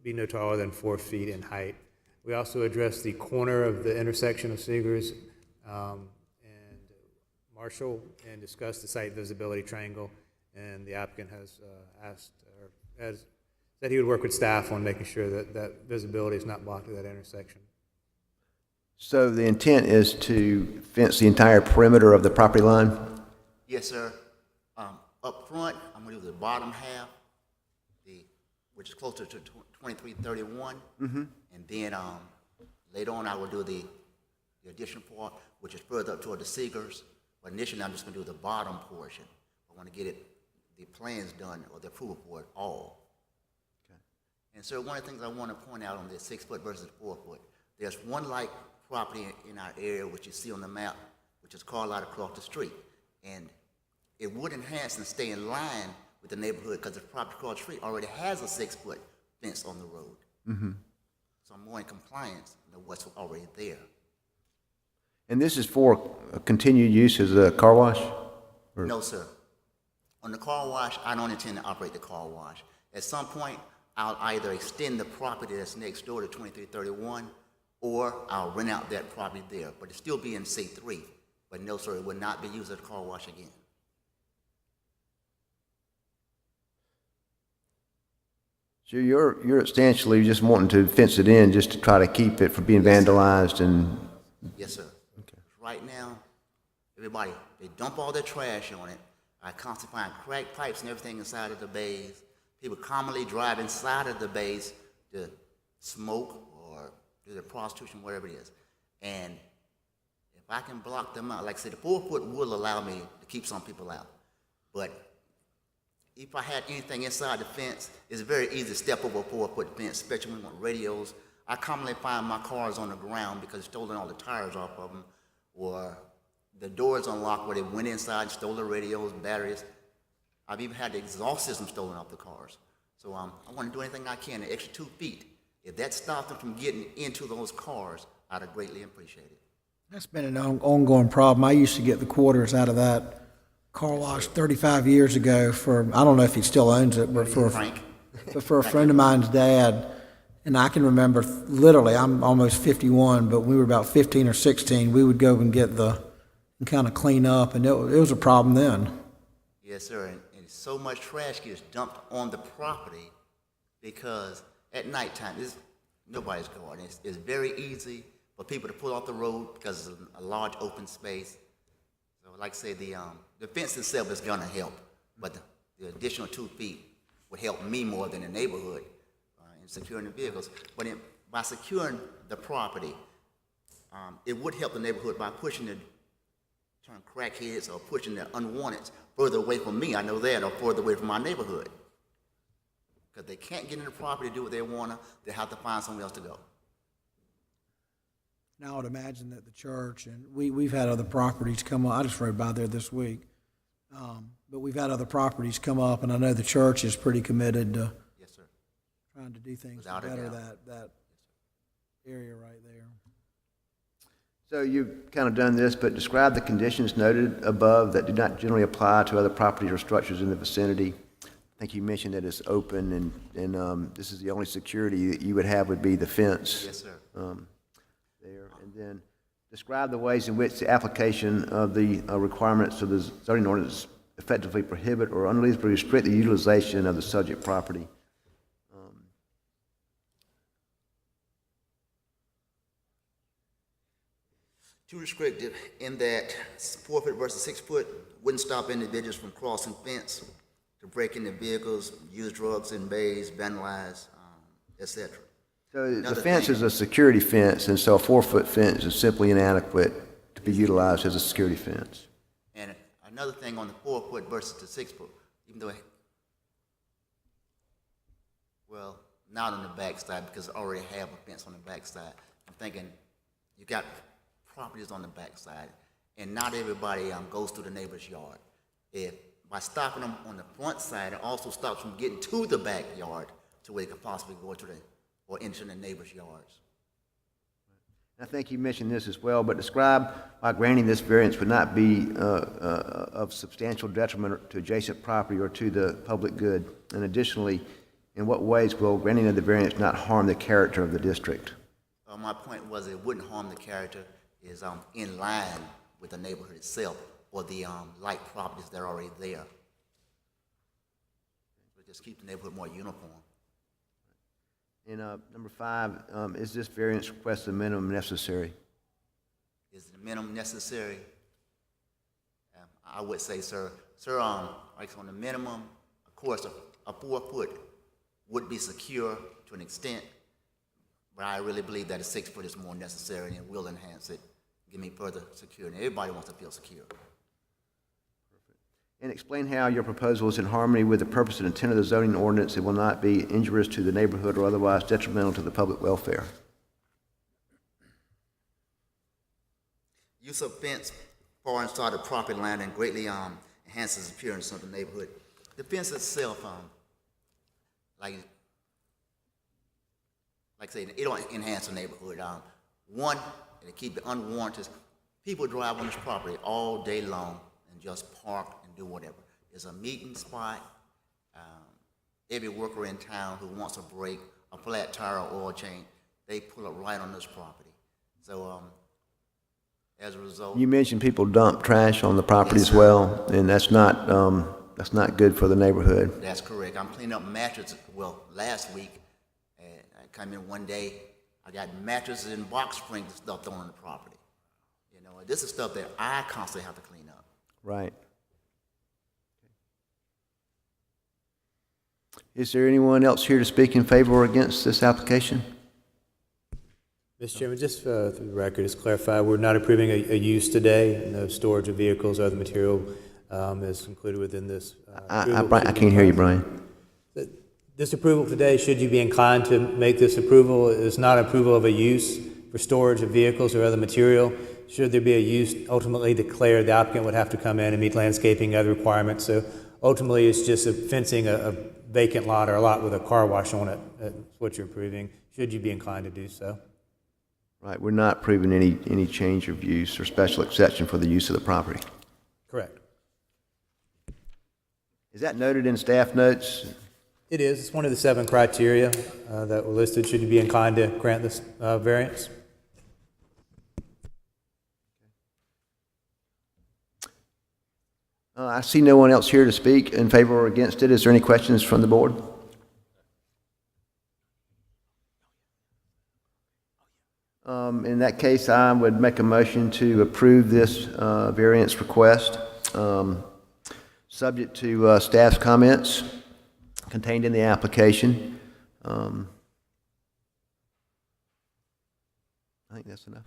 be no taller than 4 feet in height. We also addressed the corner of the intersection of Seegers and Marshall and discussed the site visibility triangle. And the applicant has said he would work with staff on making sure that that visibility is not blocked at that intersection. So the intent is to fence the entire perimeter of the property line? Yes, sir. Up front, I'm going to do the bottom half, which is closer to 2331. And then later on, I will do the additional part, which is further up toward the Seegers. But initially, I'm just going to do the bottom portion. I want to get the plans done, or the approval for it all. Okay. And so one of the things I want to point out on this 6 foot versus 4 foot, there's one like property in our area, which you see on the map, which is Carlisle across the street. And it would enhance and stay in line with the neighborhood because the property across the street already has a 6 foot fence on the road. So I'm more in compliance than what's already there. And this is for continued use as a car wash? Or? No, sir. On the car wash, I don't intend to operate the car wash. At some point, I'll either extend the property that's next door to 2331, or I'll rent out that property there, but it'll still be in C3. But no, sir, it would not be used as a car wash again. So you're essentially just wanting to fence it in just to try to keep it from being vandalized and... Yes, sir. Okay. Right now, everybody, they dump all their trash on it. I constantly find cracked pipes and everything inside of the bays. people commonly drive inside of the base to smoke or do their prostitution, whatever it is. And if I can block them out, like I said, the 4-foot will allow me to keep some people out. But if I had anything inside the fence, it's very easy to step over a 4-foot fence, especially when you want radios. I commonly find my cars on the ground because it's stolen all the tires off of them, or the doors unlocked where they went inside and stole the radios, batteries. I've even had the exhaust system stolen off the cars. So I want to do anything I can, the extra 2 feet. If that stops them from getting into those cars, I'd have greatly appreciate it. That's been an ongoing problem. I used to get the quarters out of that car wash 35 years ago for, I don't know if he still owns it, but for a friend of mine's dad. And I can remember, literally, I'm almost 51, but we were about 15 or 16. We would go and get and kind of clean up, and it was a problem then. Yes, sir. And so much trash gets dumped on the property because at nighttime, nobody's guard. It's very easy for people to pull off the road because it's a large open space. So, like I say, the fence itself is going to help, but the additional 2 feet would help me more than the neighborhood in securing the vehicles. But by securing the property, it would help the neighborhood by pushing the crackheads or pushing the unwanteds further away from me. I know that, or further away from my neighborhood. Because they can't get in the property to do what they want to, they have to find somewhere else to go. Now I would imagine that the church, and we've had other properties come up, I just rode by there this week, but we've had other properties come up, and I know the church is pretty committed to Yes, sir. trying to do things to Without a better doubt. that area right there. So you've kind of done this, but describe the conditions noted above that do not generally apply to other properties or structures in the vicinity. I think you mentioned that it's open, and this is the only security that you would have would be the fence. Yes, sir. There. And then describe the ways in which the application of the requirements of the zoning ordinance effectively prohibit or unreasonably restrict the utilization of the subject property. Too restrictive in that 4 foot versus 6 foot wouldn't stop individuals from crossing fence to break into vehicles, use drugs in bays, vandalize, etc. So the fence is a security fence, and so a 4-foot fence is simply inadequate to be utilized as a security fence. And another thing on the 4 foot versus the 6 foot, even though, well, not on the back side because I already have a fence on the back side. I'm thinking you got properties on the back side, and not everybody goes through the neighbor's yard. If by stopping them on the front side, it also stops them getting to the backyard to where they could possibly go to or into the neighbor's yards. I think you mentioned this as well, but describe why granting this variance would not be of substantial detriment to adjacent property or to the public good. And additionally, in what ways will granting of the variance not harm the character of the district? My point was it wouldn't harm the character, is in line with the neighborhood itself or the like properties that are already there. So just keep the neighborhood more uniform. And number 5, is this variance request the minimum necessary? Is the minimum necessary? I would say, sir, like on the minimum, of course, a 4 foot would be secure to an extent, but I really believe that a 6 foot is more necessary and will enhance it, give me further security. Everybody wants to feel secure. And explain how your proposal is in harmony with the purpose and intent of the zoning ordinance and will not be injurious to the neighborhood or otherwise detrimental to the public welfare. Use of fence far inside the property line and greatly enhances the appearance of the neighborhood. The fence itself, like I say, it don't enhance the neighborhood. One, it'll keep it unwarranted. People drive on this property all day long and just park and do whatever. It's a meeting spot. Every worker in town who wants a break, a flat tire or oil change, they pull up right on this property. So as a result, You mentioned people dump trash on the property Yes, as well, and that's not good for the neighborhood. that's correct. I'm cleaning up mattresses. Well, last week, I come in one day, I got mattresses and box springs and stuff thrown on the property. You know, this is stuff that I constantly have to clean up. Right. Is there anyone else here to speak in favor or against this application? Mr. Chairman, just for the record, just clarify, we're not approving a use today. No storage of vehicles or other material is included within this. I can't hear you, Brian. This approval today, should you be inclined to make this approval, is not approval of a use for storage of vehicles or other material. Should there be a use ultimately declared, the applicant would have to come in and meet landscaping and other requirements. So ultimately, it's just a fencing a vacant lot or a lot with a car wash on it. That's what you're approving, should you be inclined to do so. Right, we're not approving any change of use or special exception for the use of the property. Correct. Is that noted in staff notes? It is. It's one of the 7 criteria that were listed. Should you be inclined to grant this variance? I see no one else here to speak in favor or against it. Is there any questions from the board? In that case, I would make a motion to approve this variance request, subject to staff's comments contained in the application. I think that's enough.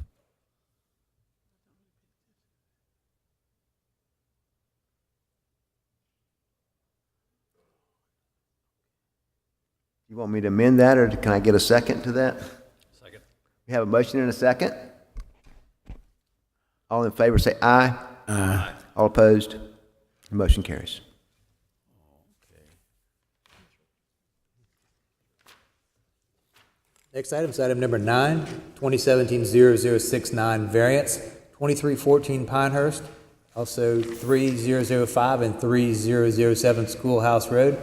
You want me to amend that, or can I get a second to that? Second. We have a motion and a second. All in favor say aye. Aye. All opposed? The motion carries. Next item is item number 9, 2017-0069 variance, 2314 Pinehurst, also 3005 and 3007 Schoolhouse Road.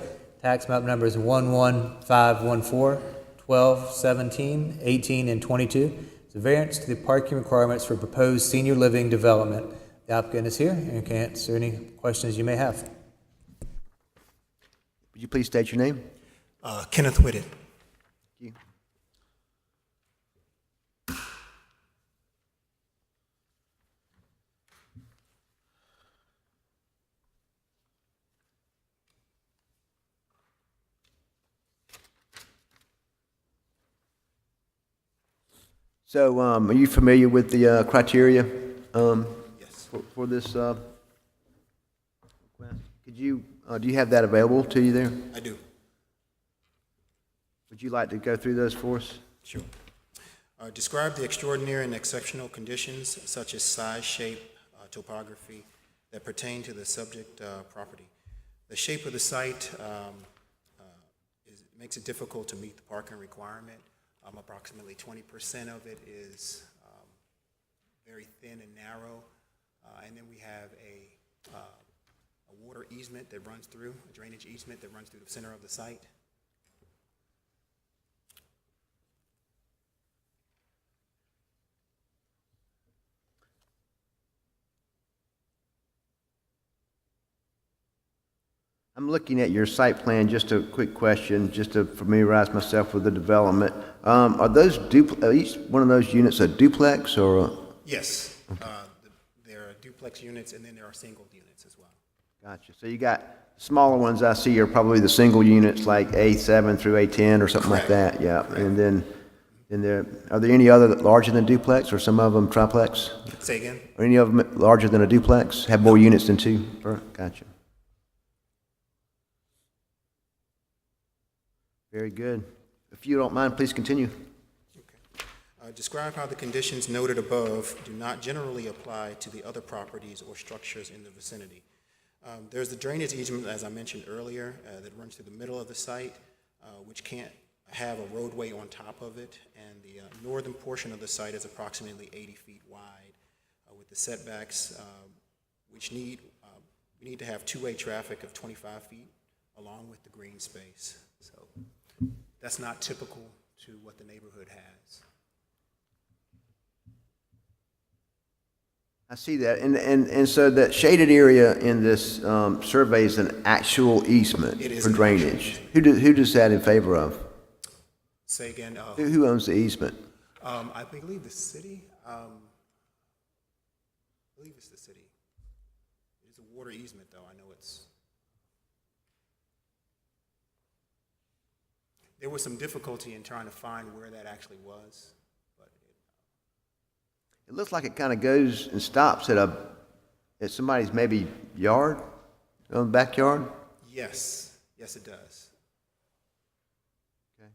Tax map numbers 11514, 12, 17, 18, and 22. It's a variance to the parking requirements for proposed senior living development. The applicant is here and can answer any questions you may have. Would you please state your name? Kenneth Whitted. Thank you. So, are you familiar with the criteria Yes. for this request? Could you, do you have that available to you there? I do. Would you like to go through those for us? Sure. Describe the extraordinary and exceptional conditions such as size, shape, topography that pertain to the subject property. The shape of the site makes it difficult to meet the parking requirement. Approximately 20% of it is very thin and narrow. And then we have a water easement that runs through, a drainage easement that runs through the center of the site. I'm looking at your site plan. Just a quick question, just to familiarize myself with the development. Are those each one of those units a duplex or? Yes, there are duplex units and then there are single units as well. Gotcha. So you got smaller ones I see are probably the single units like A7 through A10 or something like that. Yeah. And then are there any other larger than duplex, or some of them triplex? Say again? Are any of them larger than a duplex? Have more units than 2? Gotcha. Very good. If you don't mind, please continue. Okay. Describe how the conditions noted above do not generally apply to the other properties or structures in the vicinity. There's the drainage easement, as I mentioned earlier, that runs through the middle of the site, which can't have a roadway on top of it, and the northern portion of the site is approximately 80 feet wide, with the setbacks, which we need to have two-way traffic of 25 feet, along with the green space. So that's not typical to what the neighborhood has. I see that. And so that shaded area in this survey is an actual easement It is for an drainage. Who does that in favor of? Say again. Who owns the easement? I believe the city. I believe it's the city. It's a water easement, though. I know it's. there was some difficulty in trying to find where that actually was, but It looks like it kind of goes and stops at somebody's maybe yard, on the backyard. yes, it does. Okay.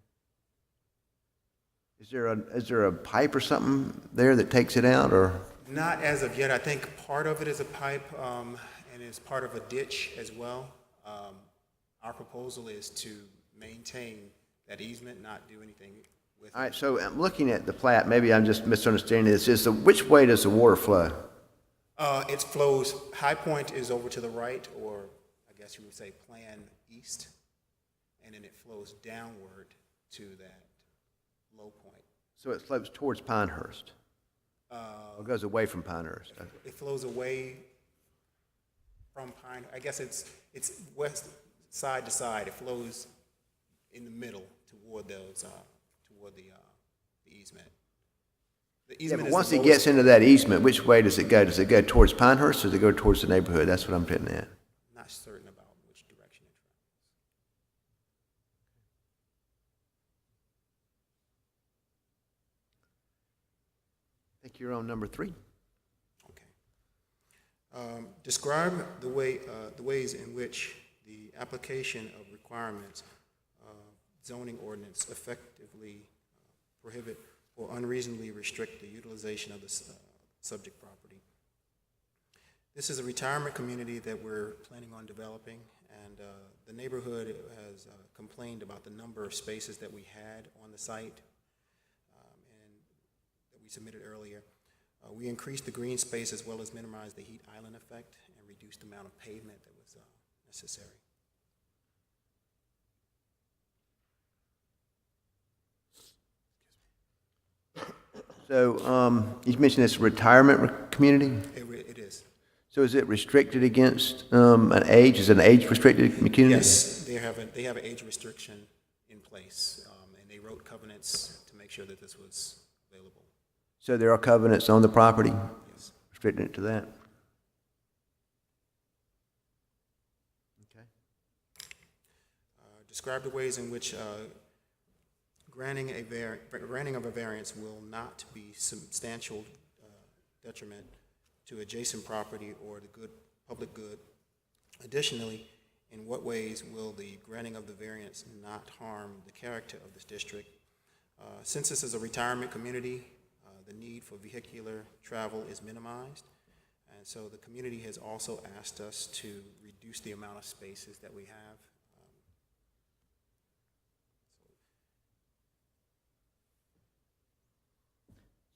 Is there a pipe or something there that takes it out, or? Not as of yet. I think part of it is a pipe, and it's part of a ditch as well. Our proposal is to maintain that easement, not do anything with All it. right, so I'm looking at the plat, maybe I'm just misunderstanding this. Which way does the water flow? It flows, High Point is over to the right, or I guess you would say plan east, and then it flows downward to that low point. So it slopes towards Pinehurst, or goes away from Pinehurst? It flows away from Pine, I guess it's west, side to side. It flows in the middle toward those, toward the easement. The Yeah, easement but is once the it gets lowest- into that easement, which way does it go? Does it go towards Pinehurst, or does it go towards the neighborhood? That's what I'm getting at. Not certain about which direction it travels. I think you're on number 3. Okay. Describe the ways in which the application of requirements of zoning ordinance effectively prohibit or unreasonably restrict the utilization of the subject property. This is a retirement community that we're planning on developing, and the neighborhood has complained about the number of spaces that we had on the site and that we submitted earlier. We increased the green space as well as minimized the heat island effect and reduced the amount of pavement that was necessary. So you mentioned this retirement community? It is. So is it restricted against an age? Is it an age-restricted community? Yes, they have an age restriction in place, and they wrote covenants to make sure that this was available. So there are covenants on the property Yes. restricting it to that? Okay. Describe the ways in which granting of a variance will not be substantial detriment to adjacent property or the public good. Additionally, in what ways will the granting of the variance not harm the character of this district? Since this is a retirement community, the need for vehicular travel is minimized, and so the community has also asked us to reduce the amount of spaces that we have.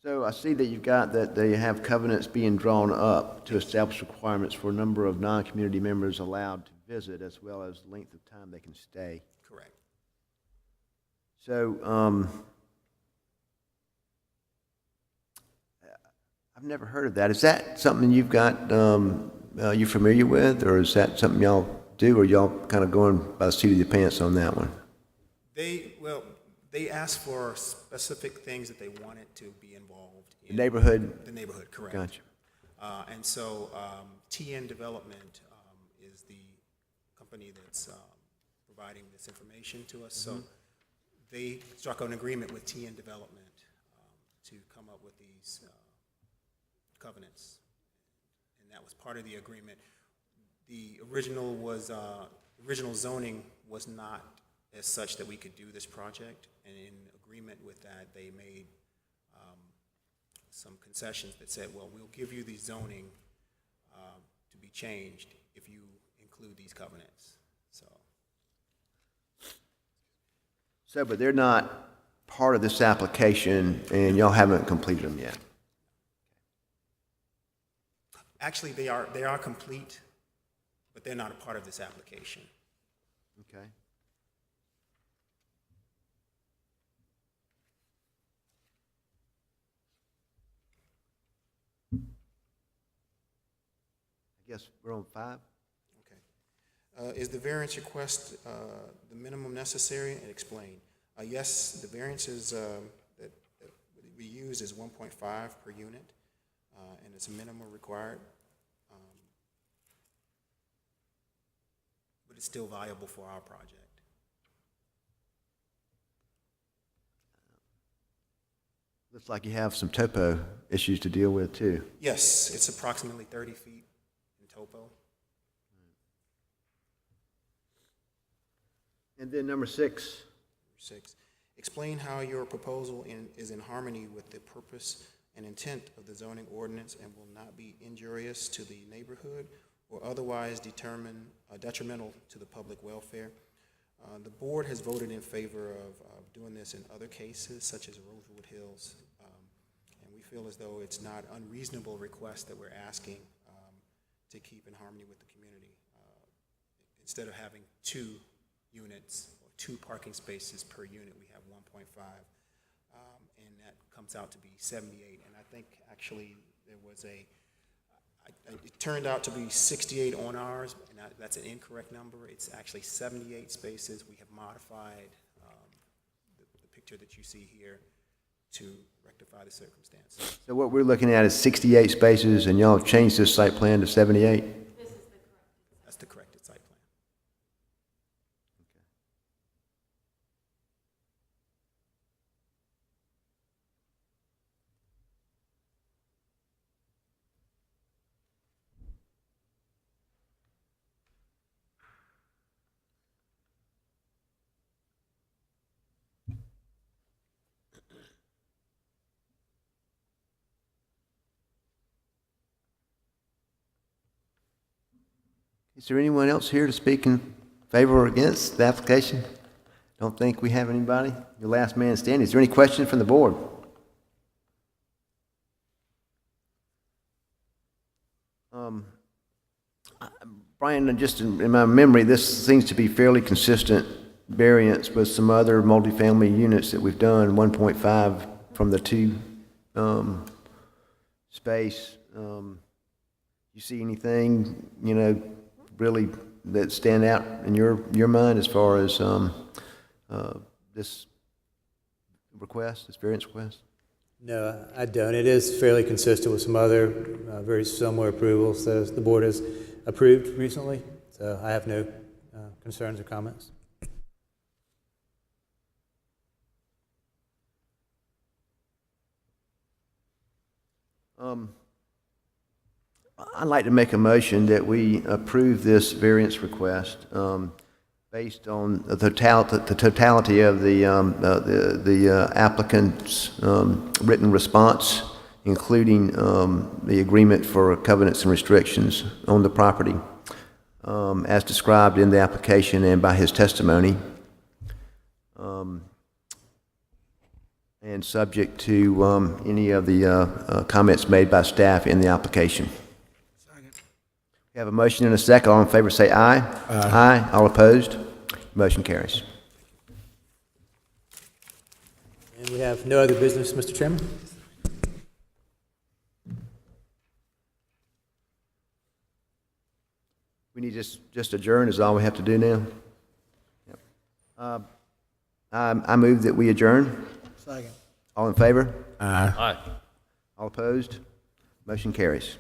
So I see that you've got that they have covenants being drawn up to establish requirements for a number of non-community members allowed to visit, as well as the length of time they can stay. Correct. So I've never heard of that. Is that something you've got, you familiar with, or is that something y'all do, or y'all kind of going by the seat of your pants on that one? They asked for specific things that they wanted to be involved in. The neighborhood? The neighborhood, correct. Gotcha. And so TN Development is the company that's providing this information to us. So they struck an agreement with TN Development to come up with these covenants. And that was part of the agreement. The original zoning was not as such that we could do this project, and in agreement with that, they made some concessions that said, well, we'll give you the zoning to be changed if you include these covenants. So, but they're not part of this application, and y'all haven't completed them yet? Actually, they are complete, but they're not a part of this application. Okay. I guess we're on 5. Okay. Is the variance request the minimum necessary, and explain? Yes, the variances that we use is 1.5 per unit, and it's a minimum required, but it's still viable for our project. Looks like you have some topo issues to deal with, too. Yes, it's approximately 30 feet in topo. And then number 6. 6, explain how your proposal is in harmony with the purpose and intent of the zoning ordinance and will not be injurious to the neighborhood or otherwise detrimental to the public welfare. The board has voted in favor of doing this in other cases, such as Rosewood Hills, and we feel as though it's not unreasonable request that we're asking to keep in harmony with the community. Instead of having 2 units or 2 parking spaces per unit, we have 1.5, and that comes out to be 78. And I think actually there was it turned out to be 68 on ours, and that's an incorrect number. It's actually 78 spaces. We have modified the picture that you see here to rectify the circumstance. So what we're looking at is 68 spaces, and y'all have changed this site plan to 78? That's the corrected site plan. Is there anyone else here to speak in favor or against the application? Don't think we have anybody. Your last man standing. Is there any question from the board? Brian, just in my memory, this seems to be fairly consistent variance with some other multifamily units that we've done, 1.5 from the 2 space. You see anything, really that stand out in your mind as far as this request, this variance request? No, I don't. It is fairly consistent with some other very similar approvals that the board has approved recently, so I have no concerns or comments. I'd like to make a motion that we approve this variance request based on the totality of the applicant's written response, including the agreement for covenants and restrictions on the property, as described in the application and by his testimony, and subject to any of the comments made by staff in the application. We have a motion and a second. All in favor say aye. Aye. All opposed? Motion carries. And we have no other business, Mr. Chairman. We need just adjourn is all we have to do now? Yep. I move that we adjourn. Second. All in favor? Aye. All opposed? Motion carries.